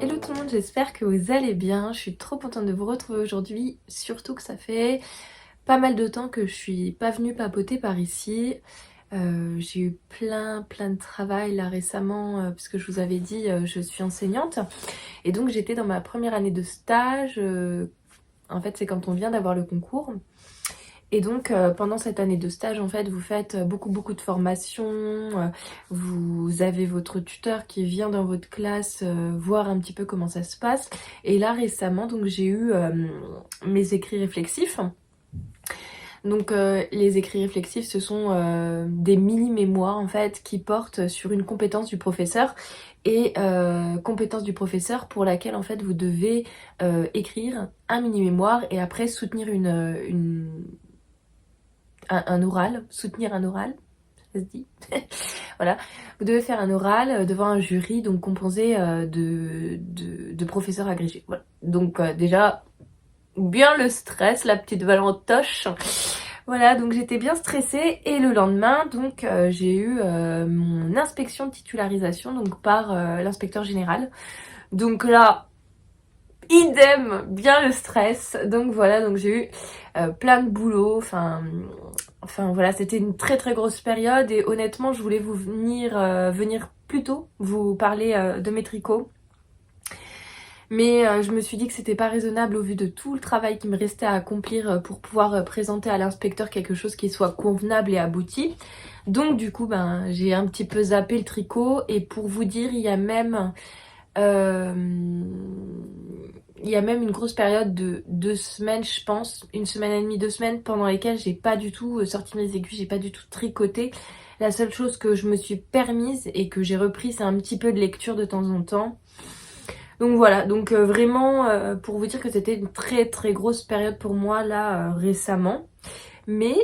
Hello tout le monde, j'espère que vous allez bien. Je suis trop contente de vous retrouver aujourd'hui, surtout que ça fait pas mal de temps que je suis pas venue papoter par ici. J'ai eu plein de travail là récemment, parce que je vous avais dit, je suis enseignante. Et donc j'étais dans ma première année de stage. En fait, c'est quand on vient d'avoir le concours. Et donc pendant cette année de stage, en fait, vous faites beaucoup de formations, vous avez votre tuteur qui vient dans votre classe voir un petit peu comment ça se passe. Et là récemment, donc j'ai eu mes écrits réflexifs. Donc les écrits réflexifs, ce sont des mini-mémoires en fait qui portent sur une compétence du professeur et compétence du professeur pour laquelle en fait vous devez écrire un mini-mémoire et après soutenir un oral, soutenir un oral, ça se dit. Voilà, vous devez faire un oral devant un jury donc composé de professeurs agrégés. Voilà. Donc déjà, bien le stress, la petite valentoche. Voilà, donc j'étais bien stressée et le lendemain, donc j'ai eu mon inspection de titularisation donc par l'inspecteur général. Donc là, idem, bien le stress. Donc voilà, donc j'ai eu plein de boulot. Enfin voilà, c'était une très grosse période et honnêtement, je voulais vous venir plus tôt, vous parler de mes tricots. Mais je me suis dit que c'était pas raisonnable au vu de tout le travail qui me restait à accomplir pour pouvoir présenter à l'inspecteur quelque chose qui soit convenable et abouti. Donc du coup, ben j'ai un petit peu zappé le tricot et pour vous dire, euh, il y a même une grosse période de 2 semaines, je pense, 1 semaine et demie, 2 semaines, pendant lesquelles j'ai pas du tout sorti mes aiguilles, j'ai pas du tout tricoté. La seule chose que je me suis permise et que j'ai repris, c'est un petit peu de lecture de temps en temps. Donc voilà, donc vraiment pour vous dire que c'était une très grosse période pour moi là récemment. Mais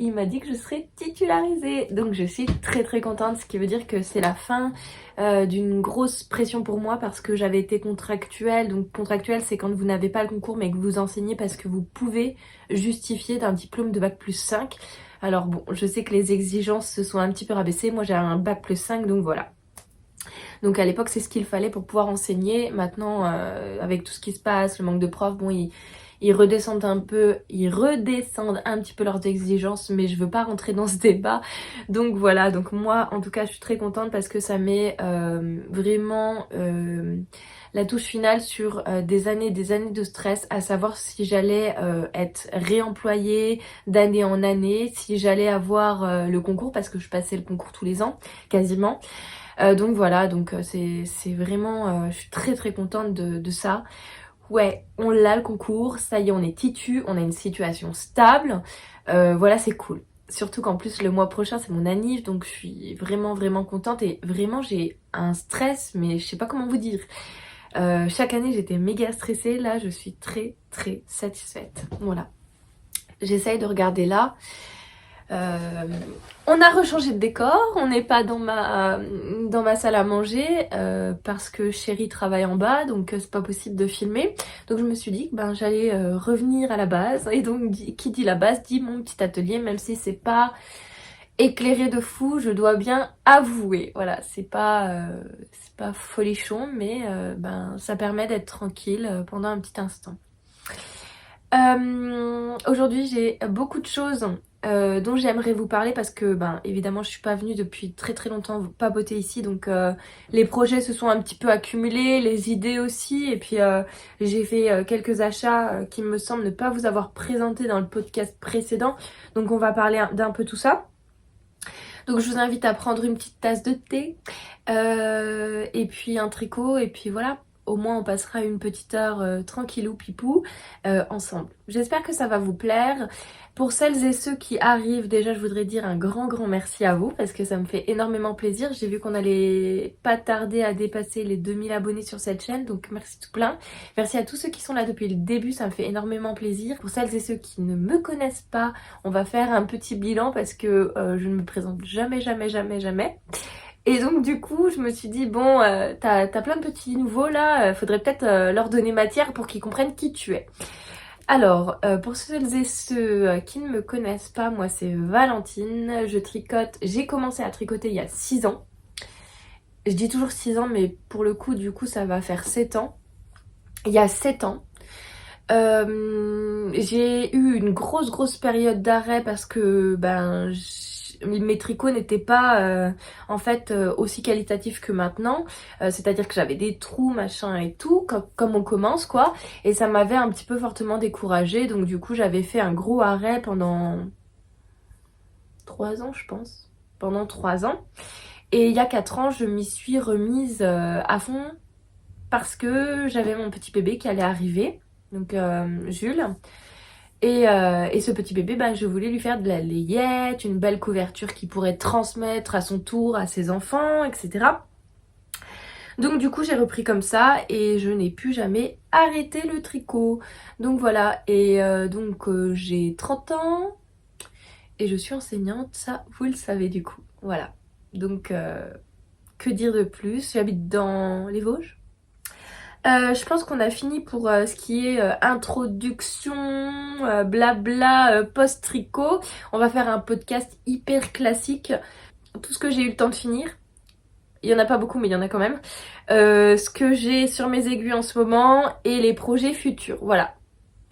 il m'a dit que je serais titularisée. Donc je suis très contente, ce qui veut dire que c'est la fin d'une grosse pression pour moi parce que j'avais été contractuelle. Donc contractuelle, c'est quand vous n'avez pas le concours mais que vous enseignez parce que vous pouvez justifier d'un diplôme de bac+5. Alors bon, je sais que les exigences se sont un petit peu rabaissées. Moi j'ai un bac+5, donc voilà. Donc à l'époque c'est ce qu'il fallait pour pouvoir enseigner. Maintenant avec tout ce qui se passe, le manque de profs, bon ils redescendent un petit peu leurs exigences, mais je veux pas rentrer dans ce débat. Donc voilà, donc moi en tout cas je suis très contente parce que ça met vraiment la touche finale sur des années de stress, à savoir si j'allais être réemployée d'année en année, si j'allais avoir le concours, parce que je passais le concours tous les ans, quasiment. Donc voilà, donc c'est vraiment, je suis très contente de ça. Ouais, on l'a le concours, ça y est, on est titu, on a une situation stable. Voilà, c'est cool. Surtout qu'en plus le mois prochain c'est mon anniv, donc je suis vraiment contente et vraiment j'ai un stress, mais je sais pas comment vous dire. Chaque année j'étais méga stressée, là je suis très satisfaite. Voilà. J'essaye de regarder là. On a rechangé de décor, on n'est pas dans ma salle à manger parce que chérie travaille en bas, donc c'est pas possible de filmer. Donc je me suis dit que ben j'allais revenir à la base, et donc qui dit la base dit mon petit atelier, même si c'est pas éclairé de fou, je dois bien avouer. Voilà, c'est pas folichon, mais ben ça permet d'être tranquille pendant un petit instant. Aujourd'hui j'ai beaucoup de choses dont j'aimerais vous parler parce que ben évidemment je suis pas venue depuis très longtemps papoter ici, donc les projets se sont un petit peu accumulés, les idées aussi, et puis j'ai fait quelques achats qui me semblent ne pas vous avoir présenté dans le podcast précédent, donc on va parler d'un peu tout ça. Donc je vous invite à prendre une petite tasse de thé et puis un tricot, et puis voilà. Au moins on passera une petite heure tranquillou pipou ensemble. J'espère que ça va vous plaire. Pour celles et ceux qui arrivent, déjà je voudrais dire un grand merci à vous parce que ça me fait énormément plaisir. J'ai vu qu'on allait pas tarder à dépasser les 2000 abonnés sur cette chaîne, donc merci tout plein. Merci à tous ceux qui sont là depuis le début, ça me fait énormément plaisir. Pour celles et ceux qui ne me connaissent pas, on va faire un petit bilan parce que je ne me présente jamais. Et donc du coup je me suis dit bon t'as plein de petits nouveaux là, faudrait peut-être leur donner matière pour qu'ils comprennent qui tu es. Alors pour celles et ceux qui ne me connaissent pas, moi c'est Valentine, je tricote, j'ai commencé à tricoter il y a 6 ans. Je dis toujours 6 ans, mais pour le coup, du coup, ça va faire 7 ans. Il y a 7 ans, j'ai eu une grosse période d'arrêt parce que mes tricots n'étaient pas en fait aussi qualitatifs que maintenant. C'est-à-dire que j'avais des trous, machin et tout, comme on commence quoi. Et ça m'avait un petit peu fortement découragée. Donc du coup j'avais fait un gros arrêt pendant 3 ans je pense. Pendant 3 ans. Et il y a 4 ans je m'y suis remise à fond parce que j'avais mon petit bébé qui allait arriver. Donc Jules. Et ce petit bébé, je voulais lui faire de la layette, une belle couverture qui pourrait transmettre à son tour à ses enfants, etc. Donc du coup j'ai repris comme ça et je n'ai plus jamais arrêté le tricot. Donc voilà, et j'ai 30 ans et je suis enseignante, ça vous le savez du coup. Voilà, donc que dire de plus? J'habite dans les Vosges. Je pense qu'on a fini pour ce qui est introduction, blabla, post-tricot. On va faire un podcast hyper classique. Tout ce que j'ai eu le temps de finir. Il y en a pas beaucoup, mais il y en a quand même. Ce que j'ai sur mes aiguilles en ce moment et les projets futurs. Voilà.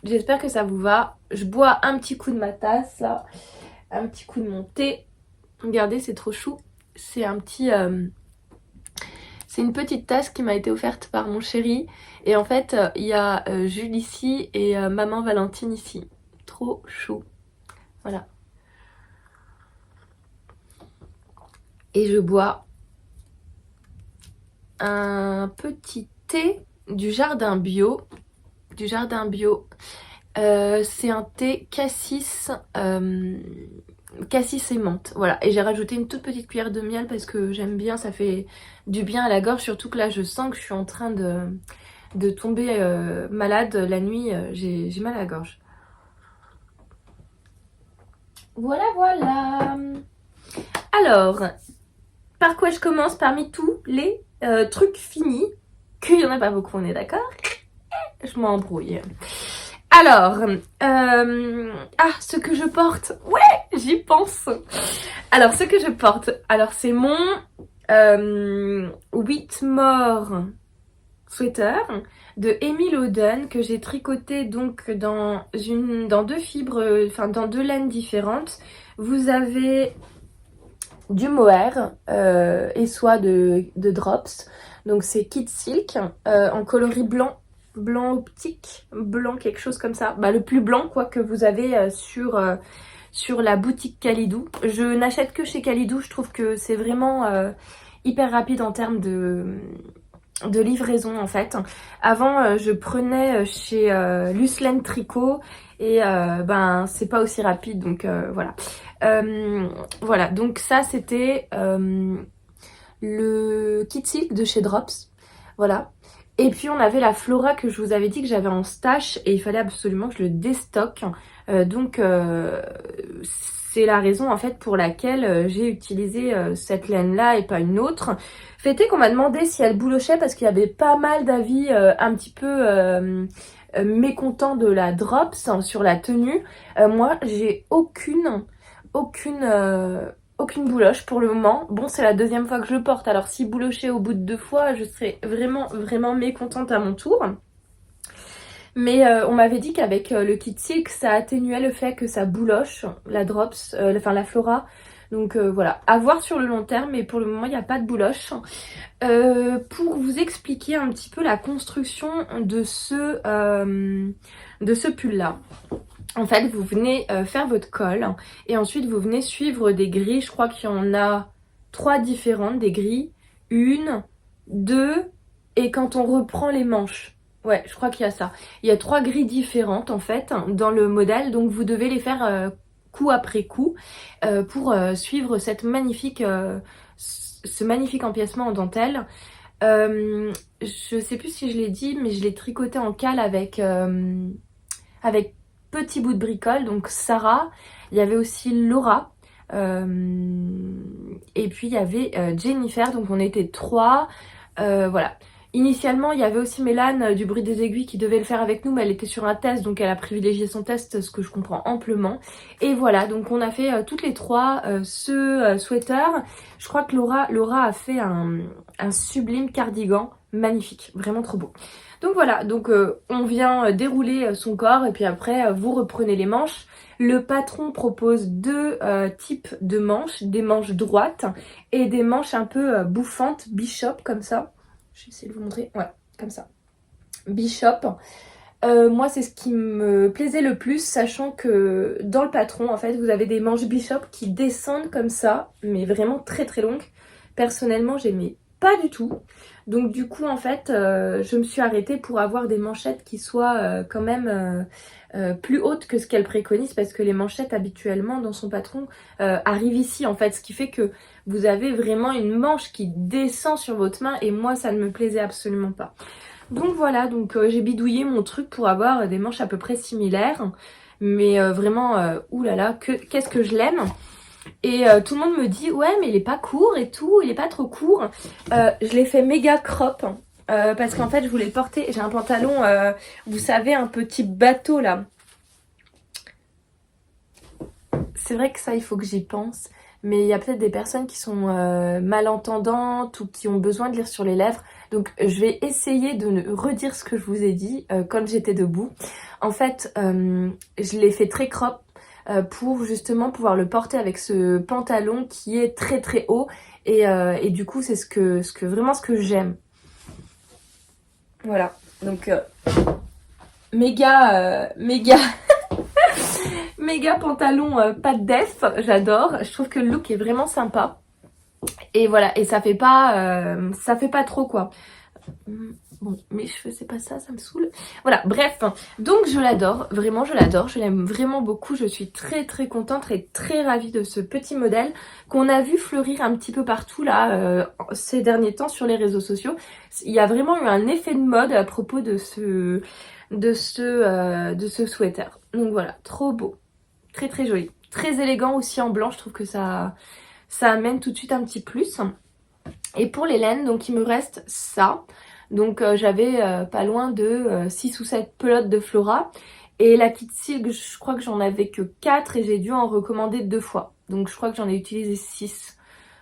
J'espère que ça vous va. Je bois un petit coup de ma tasse, là. Un petit coup de mon thé. Regardez, c'est trop chou. C'est un petit... C'est une petite tasse qui m'a été offerte par mon chéri. Et en fait, il y a Jules ici et maman Valentine ici. Trop chou. Voilà. Et je bois un petit thé du jardin bio. Du jardin bio. C'est un thé cassis, cassis et menthe. Voilà. Et j'ai rajouté une toute petite cuillère de miel parce que j'aime bien, ça fait du bien à la gorge. Surtout que là, je sens que je suis en train de tomber malade la nuit. J'ai mal à la gorge. Voilà, voilà. Alors, par quoi je commence parmi tous les trucs finis? Qu'il n'y en a pas beaucoup, on est d'accord? Je m'embrouille. Alors, ce que je porte. Ouais, j'y pense. Alors, ce que je porte. Alors, c'est mon Whitmore sweater de Emile Oden que j'ai tricoté donc dans deux fibres, enfin dans 2 laines différentes. Vous avez du mohair et soit de drops. Donc c'est Kid Silk en coloris blanc optique, blanc quelque chose comme ça. Le plus blanc quoi que vous avez sur la boutique Kalidou. Je n'achète que chez Kalidou, je trouve que c'est vraiment hyper rapide en termes de livraison en fait. Avant je prenais chez Lucelaine Tricot et c'est pas aussi rapide donc voilà. Voilà, donc ça c'était le Kit Silk de chez Drops. Voilà. Et puis on avait la Flora que je vous avais dit que j'avais en stash et il fallait absolument que je le déstocke. C'est la raison en fait pour laquelle j'ai utilisé cette laine là et pas une autre. Fait est qu'on m'a demandé si elle boulochait parce qu'il y avait pas mal d'avis un petit peu mécontents de la Drops sur la tenue. Moi j'ai aucune bouloche pour le moment. Bon, c'est la 2e fois que je le porte, alors si boulochait au bout de 2 fois, je serais vraiment mécontente à mon tour. Mais on m'avait dit qu'avec le Kit Silk, ça atténuait le fait que ça bouloche, la Drops, la Flora. Donc voilà, à voir sur le long terme, mais pour le moment, il n'y a pas de bouloche. Pour vous expliquer un petit peu la construction de ce pull-là. En fait, vous venez faire votre col et ensuite vous venez suivre des grilles. Je crois qu'il y en a 3 différentes, des grilles. 1, 2 et quand on reprend les manches. Ouais, je crois qu'il y a ça. Il y a 3 grilles différentes en fait dans le modèle. Donc vous devez les faire coup après coup pour suivre ce magnifique empiècement en dentelle. Je sais plus si je l'ai dit, mais je l'ai tricoté en cale avec petit bout de bricole, donc Sarah, il y avait aussi Laura, et puis il y avait Jennifer, donc on était 3, voilà. Initialement, il y avait aussi Mélane du bruit des aiguilles qui devait le faire avec nous, mais elle était sur un test, donc elle a privilégié son test, ce que je comprends amplement. Et voilà, donc on a fait toutes les trois ce sweater. Je crois que Laura a fait un sublime cardigan, magnifique, vraiment trop beau. Donc voilà, donc on vient dérouler son corps et puis après vous reprenez les manches. Le patron propose deux types de manches, des manches droites et des manches un peu bouffantes, bishop comme ça. Je vais essayer de vous montrer. Ouais, comme ça. Bishop. Moi, c'est ce qui me plaisait le plus, sachant que dans le patron, en fait, vous avez des manches Bishop qui descendent comme ça, mais vraiment très très longues. Personnellement, j'aimais pas du tout. Donc du coup, en fait, je me suis arrêtée pour avoir des manchettes qui soient quand même plus hautes que ce qu'elle préconise, parce que les manchettes habituellement dans son patron arrivent ici, en fait, ce qui fait que vous avez vraiment une manche qui descend sur votre main, et moi, ça ne me plaisait absolument pas. Donc voilà, donc j'ai bidouillé mon truc pour avoir des manches à peu près similaires. Mais vraiment, oulala, qu'est-ce que je l'aime. Et tout le monde me dit, ouais mais il est pas court et tout, il est pas trop court. Je l'ai fait méga crop. Parce qu'en fait je voulais le porter, j'ai un pantalon, vous savez, un petit bateau là. C'est vrai que ça il faut que j'y pense. Mais il y a peut-être des personnes qui sont malentendantes ou qui ont besoin de lire sur les lèvres. Donc je vais essayer de redire ce que je vous ai dit quand j'étais debout. En fait, je l'ai fait très crop pour justement pouvoir le porter avec ce pantalon qui est très très haut. Et du coup, c'est vraiment ce que j'aime. Voilà. Donc méga méga pantalon pas de def, j'adore. Je trouve que le look est vraiment sympa. Et voilà, et ça fait pas trop quoi. Bon, mes cheveux, c'est pas ça, ça me saoule. Voilà, bref. Donc je l'adore, vraiment je l'adore. Je l'aime vraiment beaucoup. Je suis très très contente et très ravie de ce petit modèle qu'on a vu fleurir un petit peu partout là ces derniers temps sur les réseaux sociaux. Il y a vraiment eu un effet de mode à propos de ce sweater. Donc voilà, trop beau. Très très joli. Très élégant aussi en blanc, je trouve que ça amène tout de suite un petit plus. Et pour les laines, donc il me reste ça. Donc j'avais pas loin de 6 ou 7 pelotes de Flora. Et la Kit Silk, je crois que j'en avais que 4 et j'ai dû en recommander 2 fois. Donc je crois que j'en ai utilisé 6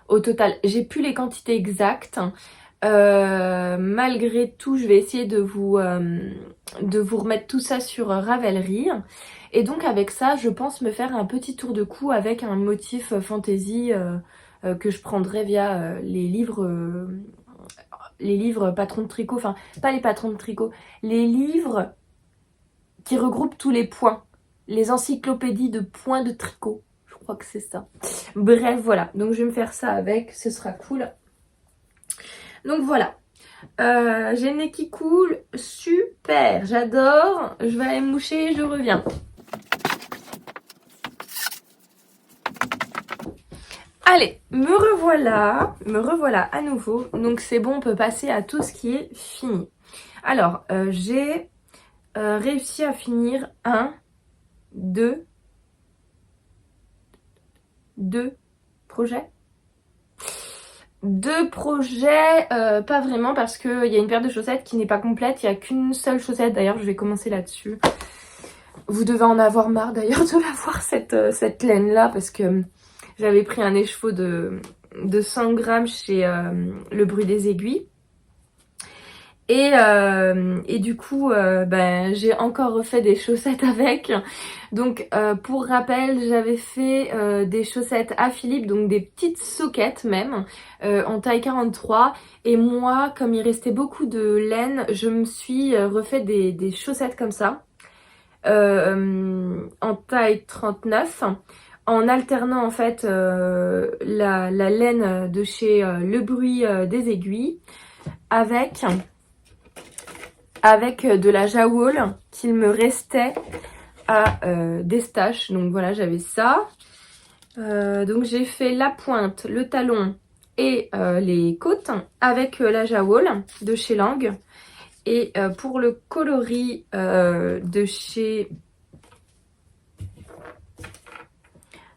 au total. J'ai plus les quantités exactes. Malgré tout, je vais essayer de vous remettre tout ça sur Ravelry. Et donc avec ça, je pense me faire un petit tour de cou avec un motif fantasy que je prendrai via les livres patrons de tricot. Enfin, pas les patrons de tricot. Les livres qui regroupent tous les points. Les encyclopédies de points de tricot. Je crois que c'est ça. Bref, voilà. Donc je vais me faire ça avec. Ce sera cool. Donc voilà. J'ai le nez qui coule. Super. J'adore. Je vais aller me moucher. Je reviens. Allez, me revoilà à nouveau. Donc c'est bon, on peut passer à tout ce qui est fini. Alors, j'ai réussi à finir deux projets. Deux projets, pas vraiment parce qu'il y a une paire de chaussettes qui n'est pas complète. Il n'y a qu'une seule chaussette, d'ailleurs je vais commencer là-dessus. Vous devez en avoir marre d'ailleurs de la voir cette laine là parce que j'avais pris un écheveau de 100 grammes chez Le Bruit des Aiguilles. Et du coup, ben, j'ai encore refait des chaussettes avec. Donc pour rappel, j'avais fait des chaussettes à Philippe, donc des petites soquettes même, en taille 43. Et moi, comme il restait beaucoup de laine, je me suis refait des chaussettes comme ça, en taille 39. En alternant en fait la laine de chez Le Bruit des Aiguilles avec de la jawool qu'il me restait à Destache. Donc voilà, j'avais ça. Donc j'ai fait la pointe, le talon et les côtes avec la jawool de chez Lang. Et pour le coloris de chez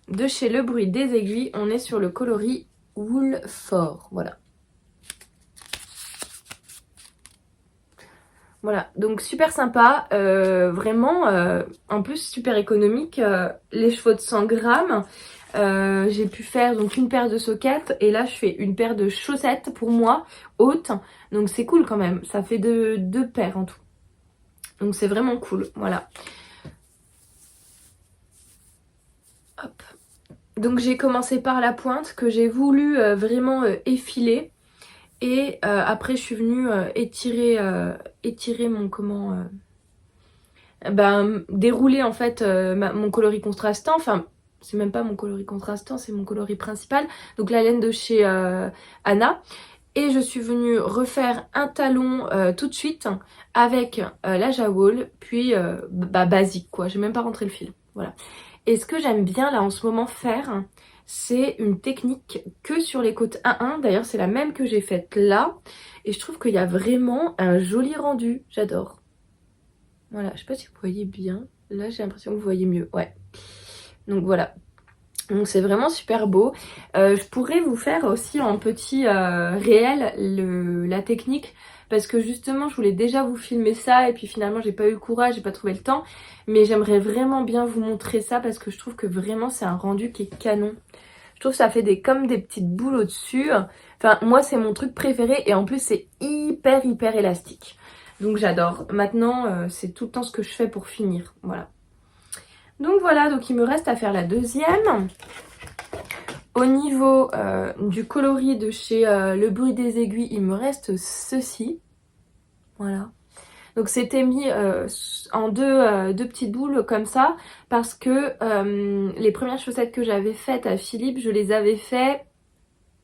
Le Bruit des Aiguilles, on est sur le coloris Wool Fort. Voilà. Voilà, donc super sympa, vraiment, en plus super économique, les chevaux de 100 grammes. J'ai pu faire donc une paire de sockets et là je fais une paire de chaussettes pour moi, hautes. Donc c'est cool quand même, ça fait deux paires en tout. Donc c'est vraiment cool, voilà. Hop. Donc j'ai commencé par la pointe que j'ai voulu vraiment effiler. Et après je suis venue étirer mon dérouler en fait mon coloris contrastant, enfin c'est même pas mon coloris contrastant, c'est mon coloris principal, donc la laine de chez Anna. Et je suis venue refaire un talon tout de suite avec la Jawol, puis basique quoi, j'ai même pas rentré le fil, voilà. Et ce que j'aime bien là en ce moment faire, c'est une technique que sur les côtes 1-1, d'ailleurs c'est la même que j'ai faite là, et je trouve qu'il y a vraiment un joli rendu, j'adore. Voilà, je sais pas si vous voyez bien. Là, j'ai l'impression que vous voyez mieux. Ouais. Donc voilà. Donc c'est vraiment super beau. Je pourrais vous faire aussi en petit réel la technique. Parce que justement, je voulais déjà vous filmer ça. Et puis finalement, j'ai pas eu le courage, j'ai pas trouvé le temps. Mais j'aimerais vraiment bien vous montrer ça. Parce que je trouve que vraiment, c'est un rendu qui est canon. Je trouve que ça fait comme des petites boules au-dessus. Enfin, moi, c'est mon truc préféré. Et en plus, c'est hyper élastique. Donc j'adore. Maintenant, c'est tout le temps ce que je fais pour finir. Voilà. Donc voilà, donc il me reste à faire la deuxième. Au niveau du coloris de chez Le Bruit des Aiguilles, il me reste ceci. Voilà. Donc c'était mis en deux petites boules comme ça. Parce que les premières chaussettes que j'avais faites à Philippe, je les avais fait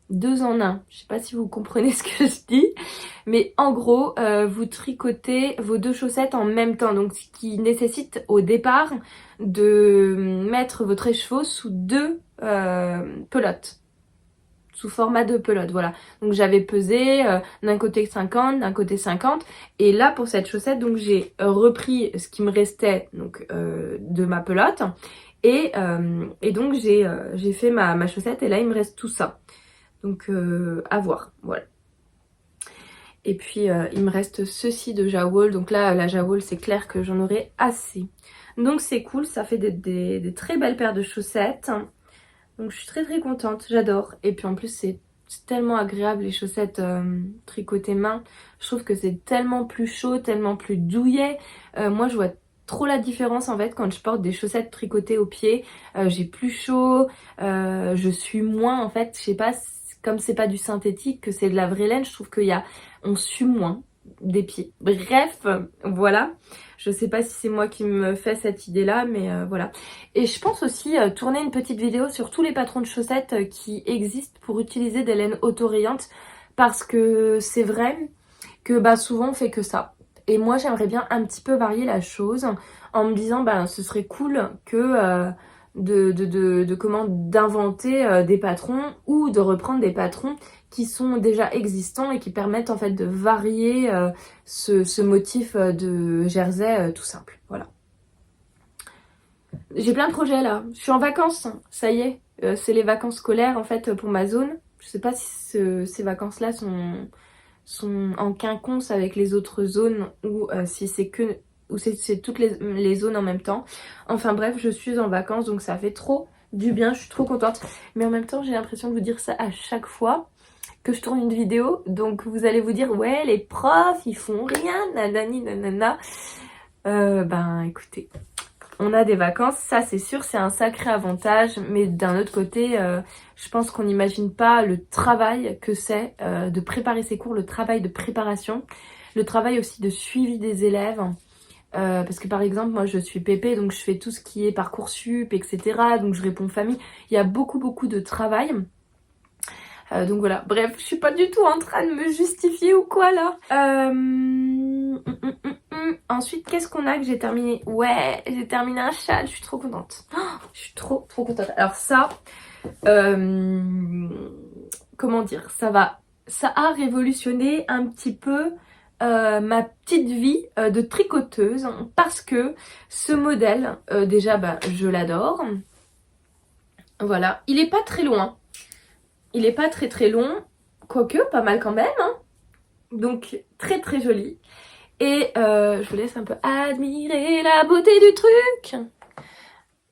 2 en 1. Je sais pas si vous comprenez ce que je dis. Mais en gros, vous tricotez vos 2 chaussettes en même temps. Donc ce qui nécessite au départ de mettre votre écheveau sous 2 pelotes. Sous format de pelote, voilà. Donc j'avais pesé d'un côté 50, d'un côté 50. Et là pour cette chaussette, donc j'ai repris ce qui me restait donc de ma pelote. Et donc j'ai fait ma chaussette et là il me reste tout ça. Donc à voir, voilà. Et puis il me reste ceci de Jawol. Donc là la Jawol c'est clair que j'en aurai assez. Donc c'est cool, ça fait des très belles paires de chaussettes. Donc je suis très contente, j'adore. Et puis en plus c'est tellement agréable les chaussettes tricotées main. Je trouve que c'est tellement plus chaud, tellement plus douillet. Moi je vois trop la différence en fait quand je porte des chaussettes tricotées aux pieds. J'ai plus chaud, je suis moins en fait, je sais pas, comme c'est pas du synthétique, que c'est de la vraie laine, je trouve on sue moins des pieds. Bref, voilà. Je sais pas si c'est moi qui me fais cette idée-là, mais voilà. Et je pense aussi tourner une petite vidéo sur tous les patrons de chaussettes qui existent pour utiliser des laines autorayantes, parce que c'est vrai que souvent on fait que ça. Et moi j'aimerais bien un petit peu varier la chose en me disant ce serait cool que d'inventer des patrons ou de reprendre des patrons qui sont déjà existants et qui permettent en fait de varier ce motif de jersey tout simple. Voilà. J'ai plein de projets là. Je suis en vacances, ça y est. C'est les vacances scolaires en fait pour ma zone. Je sais pas si ces vacances-là sont en quinconce avec les autres zones ou si c'est toutes les zones en même temps. Enfin bref, je suis en vacances donc ça fait trop du bien, je suis trop contente. Mais en même temps, j'ai l'impression de vous dire ça à chaque fois que je tourne une vidéo. Donc vous allez vous dire, ouais, les profs, ils font rien, nanani, nanana. Écoutez, on a des vacances, ça c'est sûr, c'est un sacré avantage. Mais d'un autre côté, je pense qu'on n'imagine pas le travail que c'est de préparer ses cours, le travail de préparation, le travail aussi de suivi des élèves. Parce que par exemple, moi je suis PP, donc je fais tout ce qui est Parcoursup, etc. Donc je réponds famille. Il y a beaucoup de travail. Donc voilà, bref, je suis pas du tout en train de me justifier ou quoi là. Ensuite, qu'est-ce qu'on a que j'ai terminé? Ouais, j'ai terminé un châle, je suis trop contente. Oh, je suis trop contente. Alors ça, comment dire, ça a révolutionné un petit peu ma petite vie de tricoteuse, parce que ce modèle, déjà je l'adore. Voilà, il est pas très loin. Il est pas très long, quoique pas mal quand même, hein. Donc très joli. Et je vous laisse un peu admirer la beauté du truc.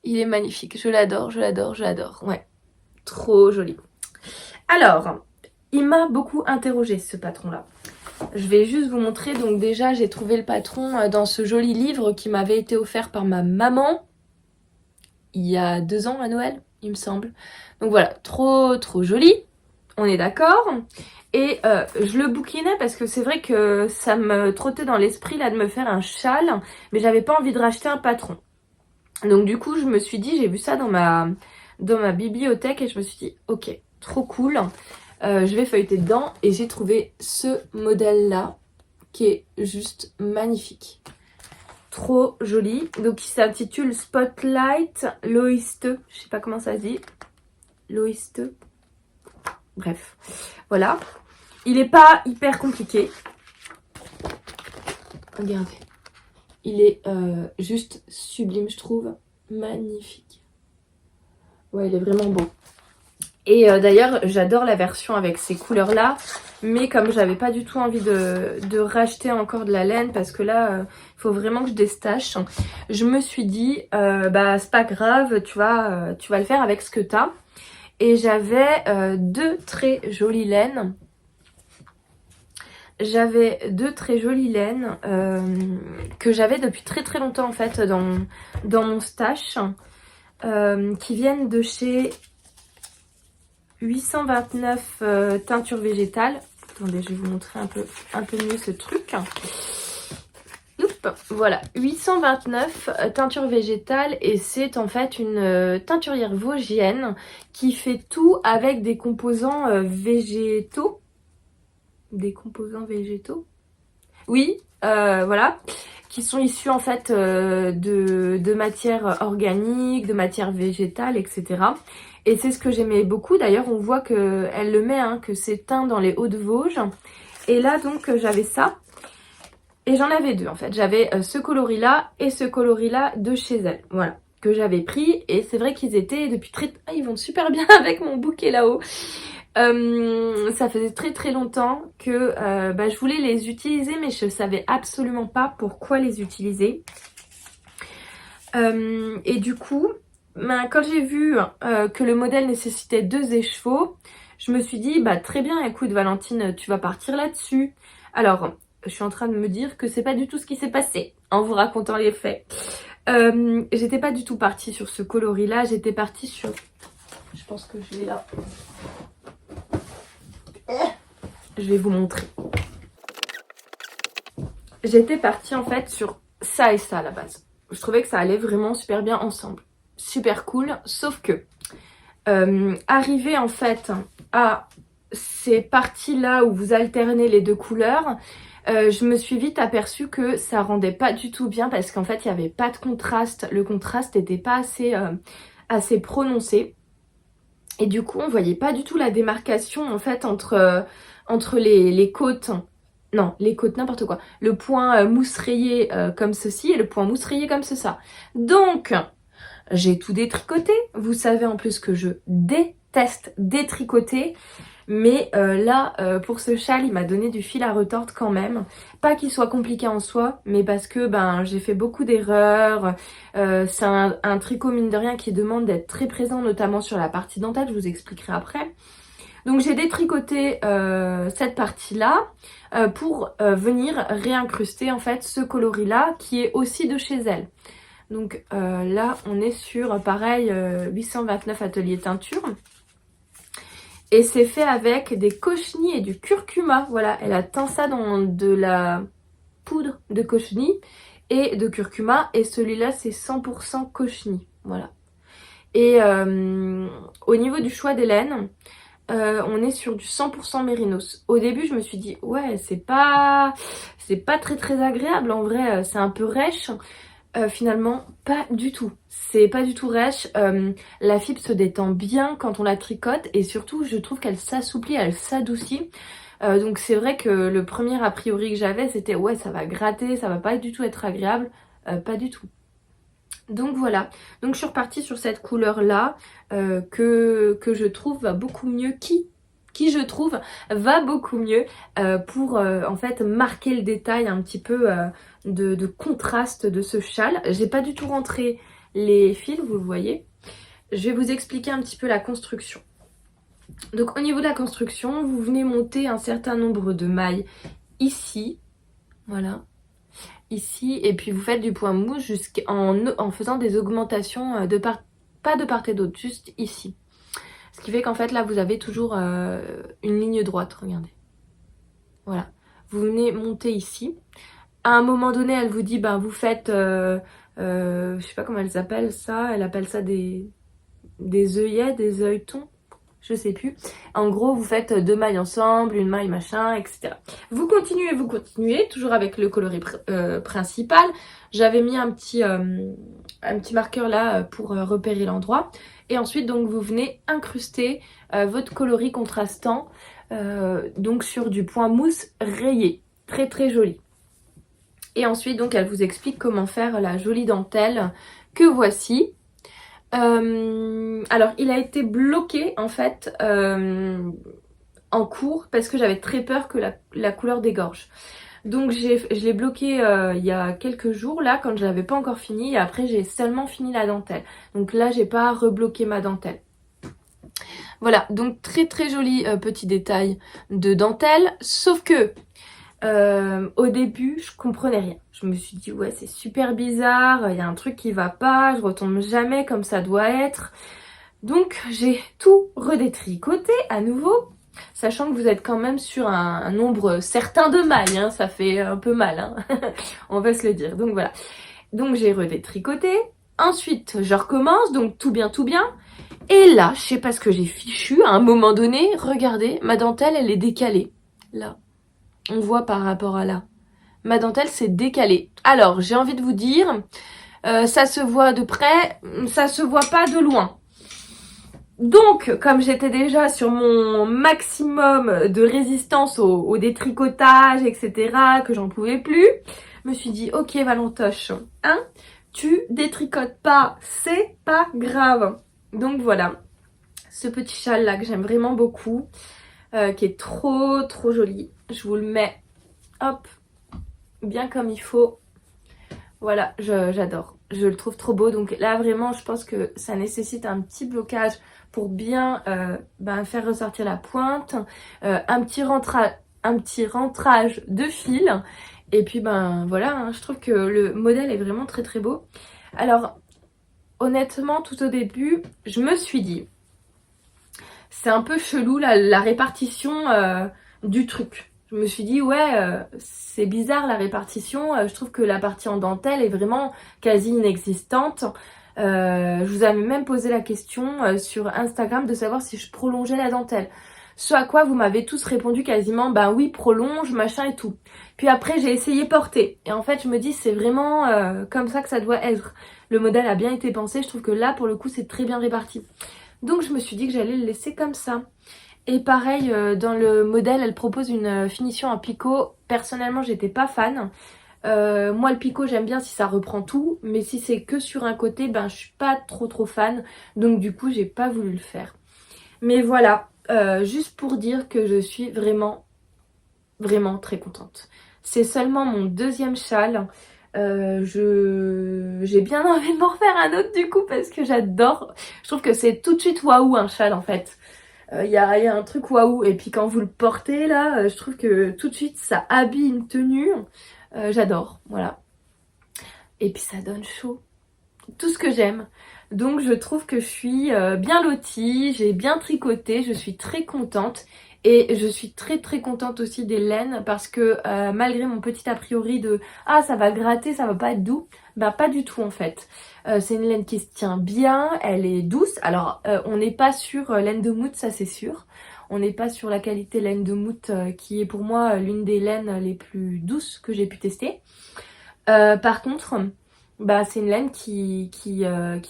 Il est magnifique, je l'adore, je l'adore, je l'adore. Ouais, trop joli. Alors, il m'a beaucoup interrogé ce patron-là. Je vais juste vous montrer. Donc déjà, j'ai trouvé le patron dans ce joli livre qui m'avait été offert par ma maman il y a 2 ans à Noël, il me semble. Donc voilà, trop joli. On est d'accord. Et je le bouquinais parce que c'est vrai que ça me trottait dans l'esprit là de me faire un châle, mais j'avais pas envie de racheter un patron. Donc du coup, je me suis dit, j'ai vu ça dans ma bibliothèque et je me suis dit, ok, trop cool. Je vais feuilleter dedans et j'ai trouvé ce modèle-là qui est juste magnifique. Trop joli. Donc il s'intitule Spotlight Loiste. Je sais pas comment ça se dit. Loiste. Bref, voilà. Il est pas hyper compliqué. Regardez. Il est juste sublime, je trouve. Magnifique. Ouais, il est vraiment beau. Et d'ailleurs, j'adore la version avec ces couleurs-là. Mais comme j'avais pas du tout envie de racheter encore de la laine, parce que là, il faut vraiment que je déstache, je me suis dit, bah c'est pas grave, tu vas le faire avec ce que t'as. Et j'avais 2 très jolies laines. J'avais 2 très jolies laines que j'avais depuis très longtemps en fait dans mon stash, qui viennent de chez 829 teintures végétales. Attendez, je vais vous montrer un peu mieux ce truc. Oups, voilà, 829 teintures végétales et c'est en fait une teinturière vosgienne qui fait tout avec des composants végétaux. Des composants végétaux. Oui, voilà, qui sont issus en fait de matières organiques, de matières végétales, etc. Et c'est ce que j'aimais beaucoup. D'ailleurs, on voit qu'elle le met, hein, que c'est teint dans les Hauts-de-Vosges. Et là, donc, j'avais ça. Et j'en avais 2, en fait. J'avais ce coloris-là et ce coloris-là de chez elle. Voilà, que j'avais pris. Et c'est vrai qu'ils étaient depuis très... Ah, ils vont super bien avec mon bouquet là-haut. Ça faisait très longtemps que je voulais les utiliser, mais je savais absolument pas pourquoi les utiliser. Et du coup, quand j'ai vu que le modèle nécessitait 2 écheveaux, je me suis dit, bah très bien, écoute Valentine, tu vas partir là-dessus. Alors, je suis en train de me dire que c'est pas du tout ce qui s'est passé en vous racontant les faits. J'étais pas du tout partie sur ce coloris-là, j'étais partie sur... Je pense que je l'ai là. Je vais vous montrer. J'étais partie en fait sur ça et ça à la base. Je trouvais que ça allait vraiment super bien ensemble. Super cool, sauf que arrivé en fait à ces parties-là où vous alternez les 2 couleurs, je me suis vite aperçue que ça rendait pas du tout bien parce qu'en fait il n'y avait pas de contraste. Le contraste n'était pas assez prononcé. Et du coup on voyait pas du tout la démarcation en fait entre les côtes. Non, les côtes, n'importe quoi. Le point mousse rayé comme ceci et le point mousse rayé comme ça. Donc, j'ai tout détricoté. Vous savez en plus que je déteste détricoter. Mais là, pour ce châle, il m'a donné du fil à retordre quand même. Pas qu'il soit compliqué en soi, mais parce que j'ai fait beaucoup d'erreurs. C'est un tricot, mine de rien, qui demande d'être très présent, notamment sur la partie dentelle. Je vous expliquerai après. Donc j'ai détricoté cette partie-là pour venir réincruster en fait ce coloris-là qui est aussi de chez elle. Donc là on est sur pareil 829 atelier teinture. Et c'est fait avec des cochenilles et du curcuma. Voilà, elle a teint ça dans de la poudre de cochenille et de curcuma. Et celui-là c'est 100% cochenille. Voilà. Et au niveau du choix des laines, on est sur du 100% mérinos. Au début, je me suis dit, ouais, c'est pas très agréable. En vrai, c'est un peu rêche. Finalement, pas du tout. C'est pas du tout rêche. La fibre se détend bien quand on la tricote. Et surtout, je trouve qu'elle s'assouplit, elle s'adoucit. Donc c'est vrai que le premier a priori que j'avais, c'était, ouais, ça va gratter, ça va pas du tout être agréable. Pas du tout. Donc voilà, donc je suis repartie sur cette couleur là que je trouve va beaucoup mieux qui je trouve va beaucoup mieux pour en fait marquer le détail un petit peu de contraste de ce châle. J'ai pas du tout rentré les fils, vous le voyez. Je vais vous expliquer un petit peu la construction. Donc au niveau de la construction, vous venez monter un certain nombre de mailles ici, voilà, ici, et puis vous faites du point mousse en faisant des augmentations pas de part et d'autre, juste ici. Ce qui fait qu'en fait là vous avez toujours une ligne droite, regardez. Voilà, vous venez monter ici. À un moment donné, elle vous dit, ben vous faites, je sais pas comment elle s'appelle ça, elle appelle ça des œillets, des œilletons, je sais plus. En gros, vous faites 2 mailles ensemble, une maille machin, etc. Vous continuez, toujours avec le coloris principal. J'avais mis un petit marqueur là pour repérer l'endroit. Et ensuite, donc, vous venez incruster votre coloris contrastant donc sur du point mousse rayé. Très très joli. Et ensuite, donc, elle vous explique comment faire la jolie dentelle que voici. Alors, il a été bloqué, en fait, en cours parce que j'avais très peur que la couleur dégorge. Donc, je l'ai bloqué il y a quelques jours, là, quand je l'avais pas encore fini. Et après, j'ai seulement fini la dentelle. Donc là, j'ai pas rebloqué ma dentelle. Voilà, donc très très joli petit détail de dentelle. Sauf que au début, je comprenais rien. Je me suis dit, ouais, c'est super bizarre, il y a un truc qui va pas, je retombe jamais comme ça doit être. Donc, j'ai tout redétricoté à nouveau, sachant que vous êtes quand même sur un nombre certain de mailles, hein, ça fait un peu mal, hein. On va se le dire. Donc voilà. Donc, j'ai redétricoté. Ensuite, je recommence, donc tout bien, tout bien. Et là, je sais pas ce que j'ai fichu, à un moment donné, regardez, ma dentelle, elle est décalée. Là. On voit par rapport à là. Ma dentelle s'est décalée. Alors, j'ai envie de vous dire, ça se voit de près, ça se voit pas de loin. Donc, comme j'étais déjà sur mon maximum de résistance au détricotage, etc., que j'en pouvais plus, je me suis dit, ok Valentoche, hein, tu détricotes pas, c'est pas grave. Donc voilà, ce petit châle là que j'aime vraiment beaucoup, qui est trop trop joli. Je vous le mets, hop, bien comme il faut. Voilà, j'adore. Je le trouve trop beau. Donc là, vraiment, je pense que ça nécessite un petit blocage pour bien faire ressortir la pointe. Un petit rentrage de fil. Et puis, voilà, hein, je trouve que le modèle est vraiment très très beau. Alors, honnêtement, tout au début, je me suis dit, c'est un peu chelou la répartition du truc. Je me suis dit, ouais, c'est bizarre la répartition. Je trouve que la partie en dentelle est vraiment quasi inexistante. Je vous avais même posé la question sur Instagram de savoir si je prolongeais la dentelle. Ce à quoi vous m'avez tous répondu quasiment, bah oui, prolonge, machin et tout. Puis après, j'ai essayé porter. Et en fait, je me dis, c'est vraiment comme ça que ça doit être. Le modèle a bien été pensé. Je trouve que là, pour le coup, c'est très bien réparti. Donc, je me suis dit que j'allais le laisser comme ça. Et pareil, dans le modèle, elle propose une finition en picot. Personnellement, j'étais pas fan. Moi, le picot, j'aime bien si ça reprend tout. Mais si c'est que sur un côté, je suis pas trop fan. Donc du coup, j'ai pas voulu le faire. Mais voilà, juste pour dire que je suis vraiment, vraiment très contente. C'est seulement mon deuxième châle. J'ai bien envie de m'en refaire un autre du coup parce que j'adore. Je trouve que c'est tout de suite waouh un châle en fait. Il y a un truc waouh. Et puis quand vous le portez là, je trouve que tout de suite ça habille une tenue. J'adore, voilà. Et puis ça donne chaud. Tout ce que j'aime. Donc je trouve que je suis bien lotie, j'ai bien tricoté, je suis très contente. Et je suis très très contente aussi des laines parce que malgré mon petit a priori de ah ça va gratter, ça va pas être doux, pas du tout en fait. C'est une laine qui se tient bien, elle est douce. Alors on n'est pas sur laine de moute, ça c'est sûr. On n'est pas sur la qualité laine de moute qui est pour moi l'une des laines les plus douces que j'ai pu tester. Par contre, c'est une laine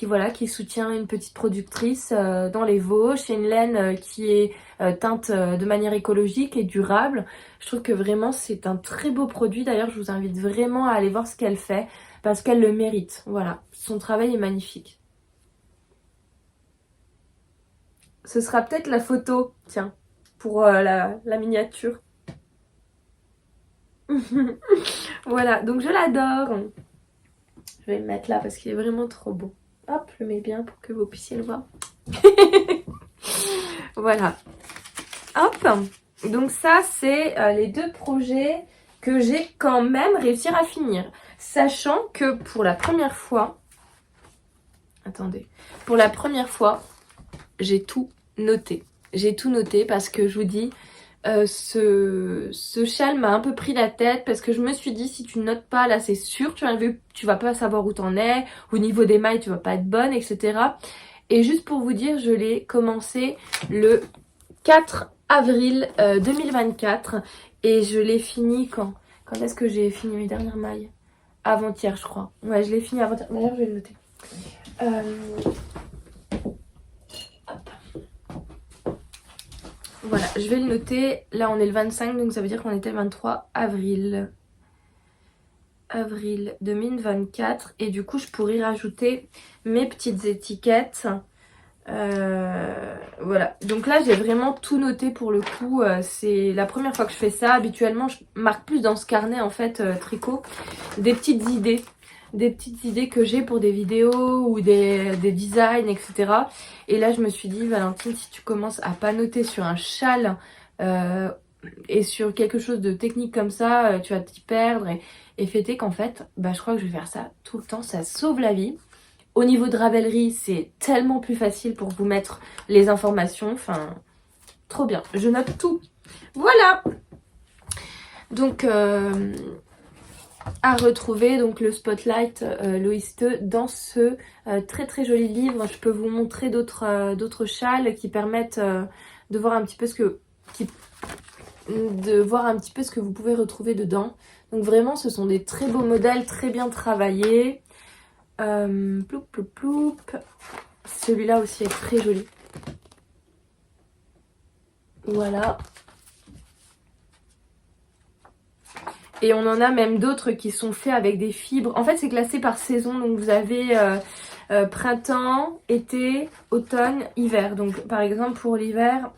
voilà, qui soutient une petite productrice dans les Vosges. C'est une laine qui est teinte de manière écologique et durable. Je trouve que vraiment c'est un très beau produit. D'ailleurs, je vous invite vraiment à aller voir ce qu'elle fait parce qu'elle le mérite. Voilà, son travail est magnifique. Ce sera peut-être la photo, tiens. pour la miniature. Voilà, donc je l'adore. Je vais le mettre là parce qu'il est vraiment trop beau. Hop, je le mets bien pour que vous puissiez le voir. Voilà. Hop. Donc ça, c'est les deux projets que j'ai quand même réussi à finir. Sachant que pour la première fois... Attendez. Pour la première fois, j'ai tout noté. J'ai tout noté parce que je vous dis... ce châle m'a un peu pris la tête parce que je me suis dit si tu notes pas là c'est sûr tu vas pas savoir où t'en es, au niveau des mailles tu vas pas être bonne, etc. Et juste pour vous dire, je l'ai commencé le 4 avril 2024 et je l'ai fini quand est-ce que j'ai fini mes dernières mailles? Avant-hier je crois. Ouais, je l'ai fini avant-hier. D'ailleurs je vais le noter. Voilà, je vais le noter. Là, on est le 25, donc ça veut dire qu'on était le 23 avril. Avril 2024. Et du coup, je pourrais y rajouter mes petites étiquettes. Voilà. Donc là, j'ai vraiment tout noté pour le coup. C'est la première fois que je fais ça. Habituellement, je marque plus dans ce carnet, en fait, tricot, des petites idées. Des petites idées que j'ai pour des vidéos ou des designs, etc. Et là, je me suis dit, Valentine, si tu commences à pas noter sur un châle et sur quelque chose de technique comme ça, tu vas t'y perdre. Et fêter qu'en fait, bah, je crois que je vais faire ça tout le temps. Ça sauve la vie. Au niveau de Ravelry, c'est tellement plus facile pour vous mettre les informations. Enfin, trop bien. Je note tout. Voilà. Donc... à retrouver donc le Spotlight Loïs Theu dans ce très très joli livre. Je peux vous montrer d'autres châles qui permettent de voir un petit peu ce que vous pouvez retrouver dedans. Donc vraiment ce sont des très beaux modèles, très bien travaillés. Ploup ploup ploup. Celui-là aussi est très joli. Voilà. Et on en a même d'autres qui sont faits avec des fibres. En fait, c'est classé par saison. Donc, vous avez printemps, été, automne, hiver. Donc, par exemple, pour l'hiver,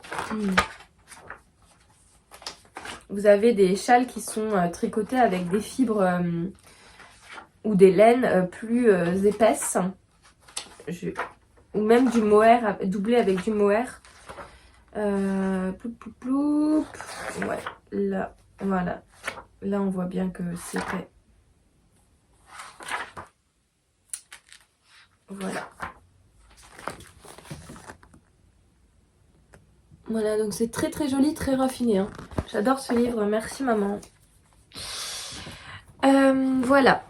vous avez des châles qui sont tricotés avec des fibres ou des laines plus épaisses. Ou même du mohair, doublé avec du mohair. Ploup, ploup, ploup. Ouais, là, voilà. Là, on voit bien que c'est fait. Voilà. Voilà, donc c'est très très joli, très raffiné. Hein. J'adore ce livre, merci maman. Voilà.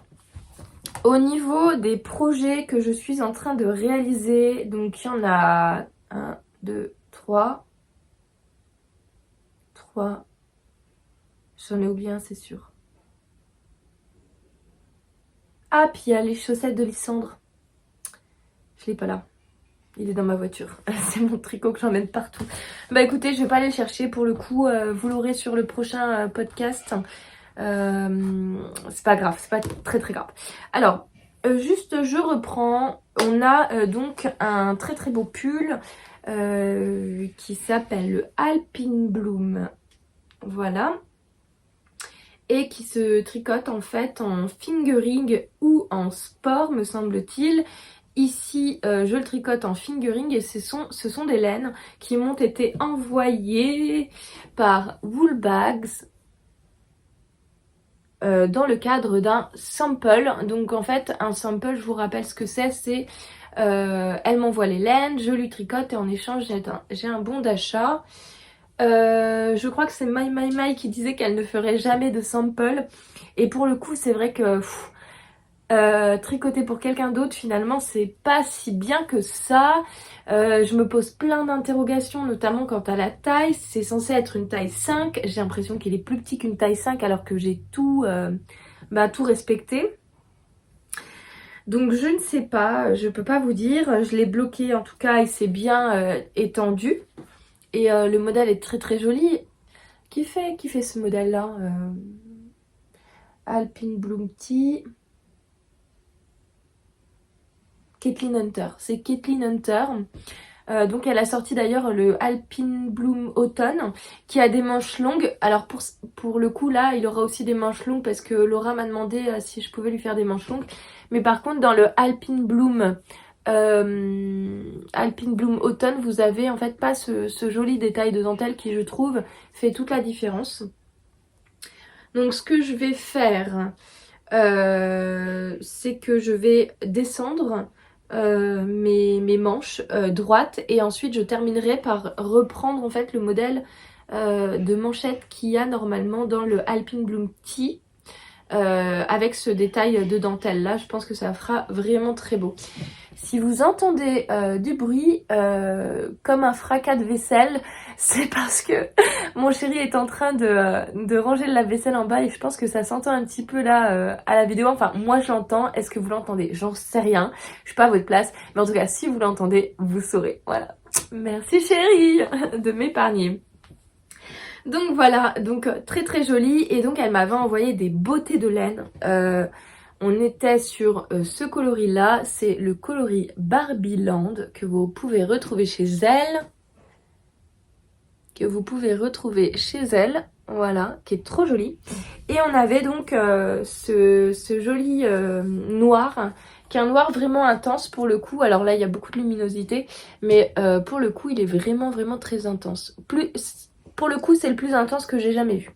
Au niveau des projets que je suis en train de réaliser, donc il y en a 1, 2, 3. 3. J'en ai oublié un, c'est sûr. Ah, puis il y a les chaussettes de Lysandre. Je l'ai pas là. Il est dans ma voiture. C'est mon tricot que j'emmène partout. Bah écoutez, je vais pas aller le chercher pour le coup. Vous l'aurez sur le prochain podcast. C'est pas grave, c'est pas très très grave. Alors, juste je reprends. On a donc un très très beau pull qui s'appelle le Alpine Bloom. Voilà. Et qui se tricote en fait en fingering ou en sport, me semble-t-il. Ici, je le tricote en fingering et ce sont des laines qui m'ont été envoyées par Woolbags dans le cadre d'un sample. Donc en fait, un sample, je vous rappelle ce que c'est elle m'envoie les laines, je lui tricote et en échange, j'ai un bon d'achat. Je crois que c'est My qui disait qu'elle ne ferait jamais de sample. Et pour le coup, c'est vrai que tricoter pour quelqu'un d'autre, finalement, c'est pas si bien que ça. Je me pose plein d'interrogations, notamment quant à la taille. C'est censé être une taille 5. J'ai l'impression qu'il est plus petit qu'une taille 5 alors que j'ai tout respecté. Donc je ne sais pas, je peux pas vous dire. Je l'ai bloqué en tout cas et c'est bien étendu. Et le modèle est très très joli. Qui fait ce modèle-là Alpine Bloom Tea. Kathleen Hunter. C'est Kathleen Hunter. Donc elle a sorti d'ailleurs le Alpine Bloom Autumn qui a des manches longues. Alors pour le coup là il aura aussi des manches longues parce que Laura m'a demandé si je pouvais lui faire des manches longues. Mais par contre dans le Alpine Bloom Autumn vous avez en fait pas ce joli détail de dentelle qui je trouve fait toute la différence. Donc ce que je vais faire c'est que je vais descendre mes manches droites et ensuite je terminerai par reprendre en fait le modèle de manchette qu'il y a normalement dans le Alpine Bloom Tea avec ce détail de dentelle là. Je pense que ça fera vraiment très beau. Si vous entendez du bruit comme un fracas de vaisselle, c'est parce que mon chéri est en train de ranger le lave-vaisselle en bas et je pense que ça s'entend un petit peu là à la vidéo. Enfin, moi je l'entends. Est-ce que vous l'entendez? J'en sais rien. Je suis pas à votre place. Mais en tout cas, si vous l'entendez, vous saurez. Voilà. Merci chérie de m'épargner. Donc voilà, donc très très joli. Et donc elle m'avait envoyé des beautés de laine. On était sur ce coloris là, c'est le coloris Barbieland que vous pouvez retrouver chez elle. Voilà, qui est trop joli. Et on avait donc ce joli noir, qui est un noir vraiment intense pour le coup. Alors là il y a beaucoup de luminosité, mais pour le coup il est vraiment vraiment très intense. Pour le coup c'est le plus intense que j'ai jamais vu.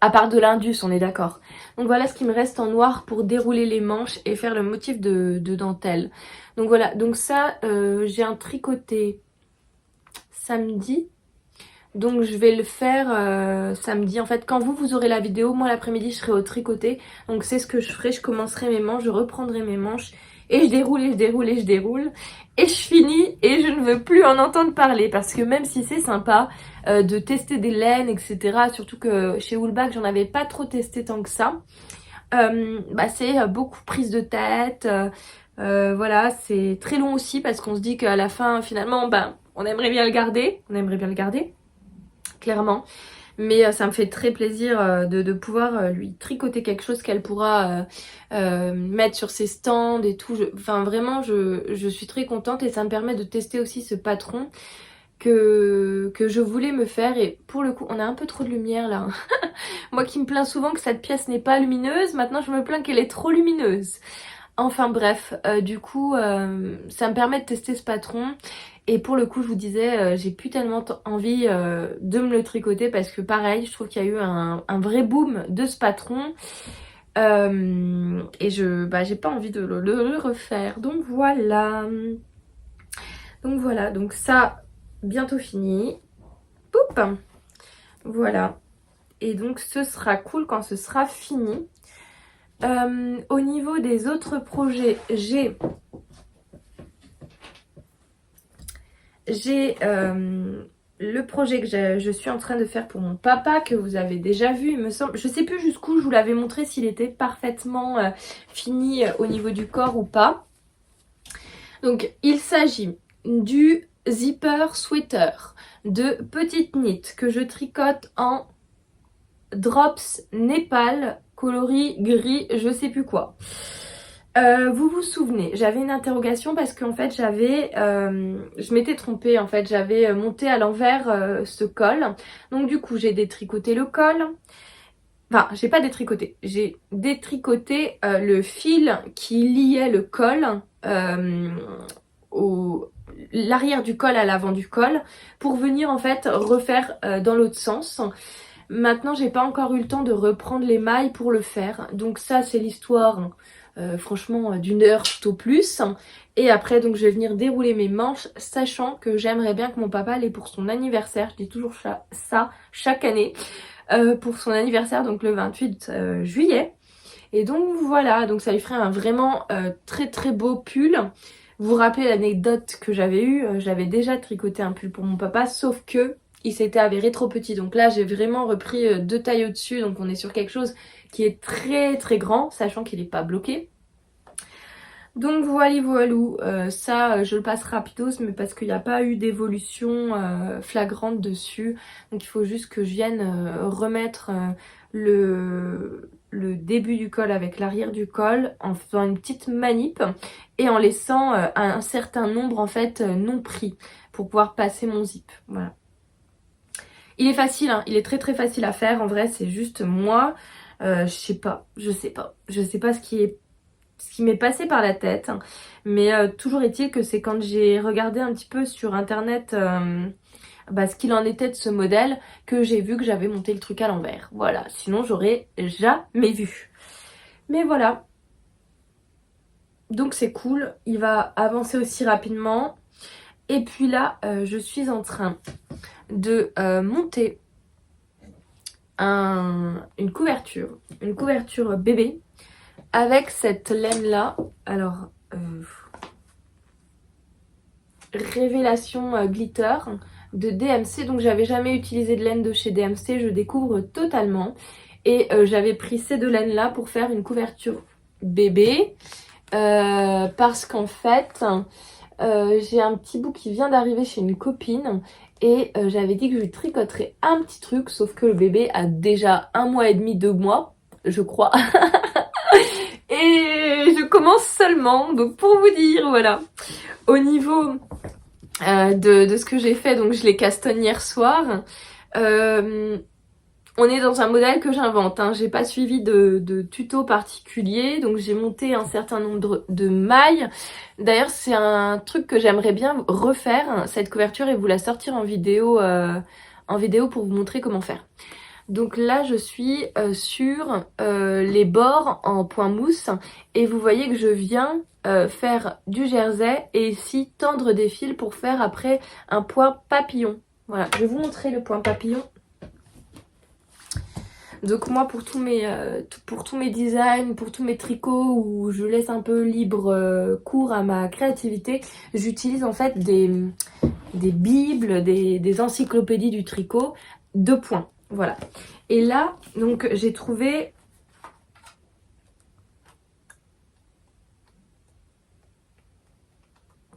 À part de l'Indus, on est d'accord. Donc voilà ce qui me reste en noir pour dérouler les manches et faire le motif de dentelle. Donc voilà, donc ça, j'ai un tricoté samedi. Donc je vais le faire samedi. En fait, quand vous aurez la vidéo, moi l'après-midi, je serai au tricoté. Donc c'est ce que je ferai, je commencerai mes manches, je reprendrai mes manches. Et je déroule, et je déroule, et je déroule. Et je finis, et je ne veux plus en entendre parler. Parce que même si c'est sympa de tester des laines, etc. Surtout que chez Woolbag, j'en avais pas trop testé tant que ça. C'est beaucoup prise de tête. Voilà, c'est très long aussi parce qu'on se dit qu'à la fin, finalement, on aimerait bien le garder. On aimerait bien le garder, clairement. Mais ça me fait très plaisir de pouvoir lui tricoter quelque chose qu'elle pourra mettre sur ses stands et tout. Enfin vraiment je suis très contente et ça me permet de tester aussi ce patron que je voulais me faire. Et pour le coup on a un peu trop de lumière là. Moi qui me plains souvent que cette pièce n'est pas lumineuse, maintenant je me plains qu'elle est trop lumineuse. Enfin bref, du coup ça me permet de tester ce patron. Et pour le coup je vous disais j'ai plus tellement envie de me le tricoter parce que pareil je trouve qu'il y a eu un vrai boom de ce patron. Et j'ai pas envie de le refaire. Donc voilà. Donc ça bientôt fini. Poup. Voilà. Et donc ce sera cool quand ce sera fini. Au niveau des autres projets, j'ai le projet que je suis en train de faire pour mon papa, que vous avez déjà vu, il me semble. Je sais plus jusqu'où je vous l'avais montré, s'il était parfaitement fini au niveau du corps ou pas. Donc il s'agit du zipper sweater de Petite Knit que je tricote en drops Népal, coloris gris, je sais plus quoi. Vous vous souvenez, j'avais une interrogation parce qu'en fait je m'étais trompée en fait, j'avais monté à l'envers ce col. Donc du coup j'ai détricoté le col. Enfin, j'ai pas détricoté, j'ai détricoté le fil qui liait le col l'arrière du col à l'avant du col pour venir en fait refaire dans l'autre sens. Maintenant j'ai pas encore eu le temps de reprendre les mailles pour le faire, donc ça c'est l'histoire franchement d'une heure tout au plus. Et après donc je vais venir dérouler mes manches, sachant que j'aimerais bien que mon papa l'ait pour son anniversaire, je dis toujours ça chaque année, pour son anniversaire, donc le 28 juillet. Et donc voilà, donc ça lui ferait un vraiment très très beau pull. Vous vous rappelez l'anecdote que j'avais eue, j'avais déjà tricoté un pull pour mon papa, sauf que il s'était avéré trop petit. Donc là j'ai vraiment repris 2 tailles au-dessus, donc on est sur quelque chose qui est très très grand, sachant qu'il n'est pas bloqué. Donc voilà, ça je le passe rapidos, mais parce qu'il n'y a pas eu d'évolution flagrante dessus. Donc il faut juste que je vienne remettre le début du col avec l'arrière du col en faisant une petite manip et en laissant un certain nombre en fait non pris pour pouvoir passer mon zip. Voilà. Il est facile, hein, il est très très facile à faire. En vrai, c'est juste moi, je sais pas ce qui m'est passé par la tête. Hein. Mais toujours est-il que c'est quand j'ai regardé un petit peu sur internet ce qu'il en était de ce modèle que j'ai vu que j'avais monté le truc à l'envers. Voilà, sinon j'aurais jamais vu. Mais voilà, donc c'est cool, il va avancer aussi rapidement. Et puis là, je suis en train de monter une couverture bébé avec cette laine là. Alors, révélation glitter de DMC. Donc j'avais jamais utilisé de laine de chez DMC, je découvre totalement. Et j'avais pris ces deux laines là pour faire une couverture bébé. Parce qu'en fait, j'ai un petit bout qui vient d'arriver chez une copine. Et j'avais dit que je lui tricoterais un petit truc, sauf que le bébé a déjà 1 mois et demi, 2 mois, je crois. Et je commence seulement, donc pour vous dire, voilà. Au niveau de ce que j'ai fait, donc je les castagne hier soir. On est dans un modèle que j'invente, hein. J'ai pas suivi de tuto particulier, donc j'ai monté un certain nombre de mailles. D'ailleurs, c'est un truc que j'aimerais bien refaire, cette couverture, et vous la sortir en vidéo pour vous montrer comment faire. Donc là, je suis sur les bords en point mousse, et vous voyez que je viens faire du jersey et ici tendre des fils pour faire après un point papillon. Voilà, je vais vous montrer le point papillon. Donc moi pour tous mes designs, pour tous mes tricots où je laisse un peu libre cours à ma créativité, j'utilise en fait des bibles, des encyclopédies du tricot de points. Voilà. Et là, donc j'ai trouvé...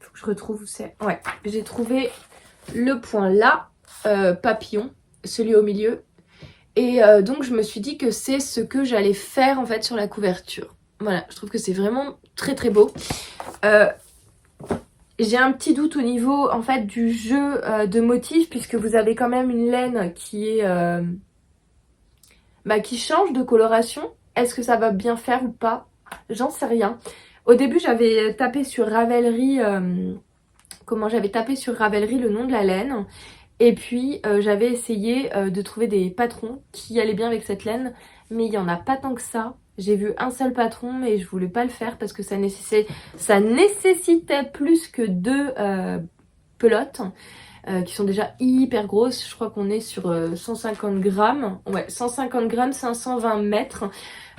Faut que je retrouve où c'est. Ouais, j'ai trouvé le point là, papillon, celui au milieu. Et donc je me suis dit que c'est ce que j'allais faire en fait sur la couverture. Voilà, je trouve que c'est vraiment très très beau. J'ai un petit doute au niveau en fait du jeu de motifs, puisque vous avez quand même une laine qui est qui change de coloration. Est-ce que ça va bien faire ou pas? J'en sais rien. Au début j'avais tapé sur Ravelry, j'avais tapé sur Ravelry le nom de la laine. Et puis j'avais essayé de trouver des patrons qui allaient bien avec cette laine, mais il n'y en a pas tant que ça. J'ai vu un seul patron, mais je voulais pas le faire parce que ça nécessitait plus que 2 pelotes qui sont déjà hyper grosses. Je crois qu'on est sur 150 grammes. Ouais, 150 grammes, 520 mètres.